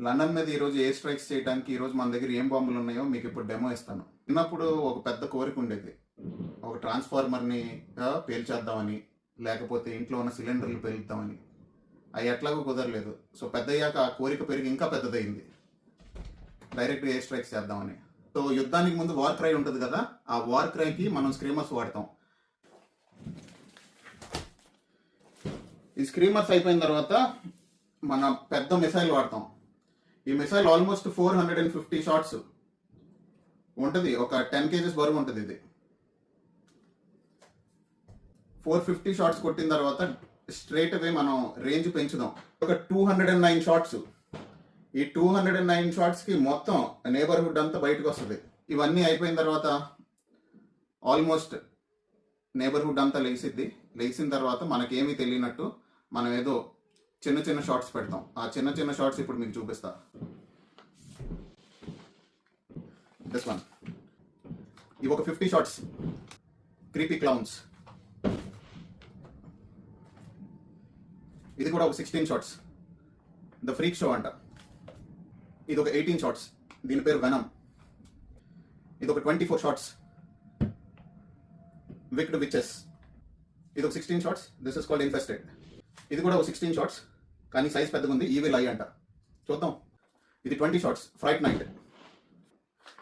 London మీద ఈరోజు air strikes చేయడానికి ఈరోజు మన దగ్గర ఏం బాంబులు ఉన్నాయో మీకు ఇప్పుడు డెమో ఇస్తాను. చిన్నప్పుడు ఒక పెద్ద కోరిక ఉండేది, ఒక ట్రాన్స్ఫార్మర్ని పేల్చేద్దామని, లేకపోతే ఇంట్లో ఉన్న సిలిండర్లు పేలుద్దామని. అవి ఎట్లాగో కుదరలేదు. సో పెద్దయ్యాక ఆ కోరిక పెరిగి ఇంకా పెద్దదైంది, డైరెక్ట్గా ఎయిర్ స్ట్రైక్స్ చేద్దామని. సో యుద్ధానికి ముందు వార్ క్రై ఉంటుంది కదా, ఆ వార్ క్రైకి మనం స్క్రీమర్స్ వాడతాం. ఈ స్క్రీమర్స్ అయిపోయిన తర్వాత మన పెద్ద మిసైల్ వాడతాం. ఈ మిసైల్ ఆల్మోస్ట్ 450 షాట్స్ ఉంటుంది, ఒక 10 kgs బరువు ఉంటుంది. ఇది 450 షాట్స్ కొట్టిన తర్వాత స్ట్రైట్ అవే మనం రేంజ్ పెంచుదాం. ఒక 209 షాట్స్. ఈ 209 షాట్స్కి మొత్తం నేబర్హుడ్ అంతా బయటకు వస్తుంది. ఇవన్నీ అయిపోయిన తర్వాత ఆల్మోస్ట్ నేబర్హుడ్ అంతా లేచిన తర్వాత మనకేమీ తెలియనట్టు మనం ఏదో చిన్న చిన్న షార్ట్స్ పెడతాం. ఆ చిన్న చిన్న షార్ట్స్ ఇప్పుడు మీకు చూపిస్తా. దిస్ వన్, ఇవి ఒక 50 షార్ట్స్, క్రీపీ క్లౌన్స్. ఇది కూడా ఒక 16 షార్ట్స్, ద ఫ్రీక్ షో అంట. ఇది ఒక 18 షార్ట్స్, దీని పేరు వెనమ్. ఇది ఒక 24 షార్ట్స్, విక్డ్ విచెస్. ఇది ఒక 16 shorts, this is called infested. ఇది కూడా ఒక 16 షార్ట్స్, కానీ సైజ్ పెద్దగా ఉంది, ఈవిల్ ఐ అంట. చూద్దాం. ఇది 20 షార్ట్స్, ఫ్రైట్ నైట్.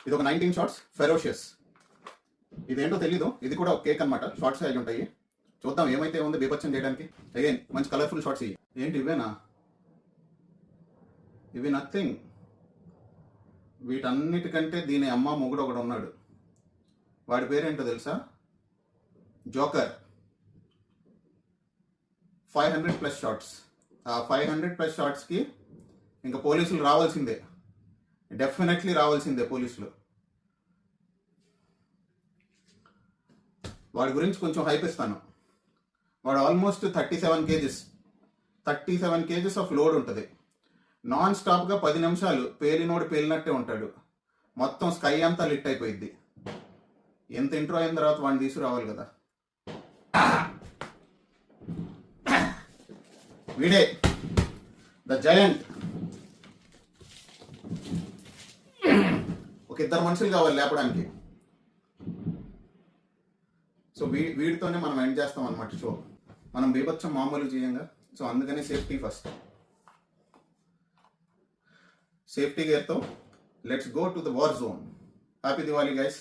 ఇది ఒక 19 షార్ట్స్, ఫెరోషియస్. ఇదేంటో తెలీదు, ఇది కూడా ఒక కేక్ అనమాట. షార్ట్స్ అయి ఉంటాయి. చూద్దాం ఏమైతే ఉంది బీభత్సం చేయడానికి. అగైన్ మంచి కలర్ఫుల్ షార్ట్స్. ఇవి ఏంటి? ఇవేనా? ఇవి నథింగ్. వీటన్నిటికంటే దీని అమ్మ మొగుడు ఒకడు ఉన్నాడు. వాడి పేరేంటో తెలుసా? జోకర్. 500+ షార్ట్స్. ఆ 500+ షార్ట్స్కి ఇంకా పోలీసులు రావాల్సిందే, డెఫినెట్లీ రావాల్సిందే పోలీసులు. వాడి గురించి కొంచెం హైప్ ఇస్తాను. వాడు ఆల్మోస్ట్ 37 kgs ఆఫ్ లోడ్ ఉంటుంది. నాన్ స్టాప్గా 10 నిమిషాలు పేలినోడు పేలినట్టే ఉంటాడు. మొత్తం స్కై అంతా లిట్ అయిపోయింది. ఎంత ఇంట్రో అయిన తర్వాత వాడిని తీసుకురావాలి కదా. వీడే ద జయంట్. ఒక 2 మనుషులు కావాలి లేపడానికి. సో వీడితోనే మనం ఎండ్ చేస్తాం అన్నమాట షో. మనం బీభత్సం మామూలు చేయంగా. సో అందుకని సేఫ్టీ ఫస్ట్. సేఫ్టీ గేర్తో let's go to the war zone. Happy Diwali guys.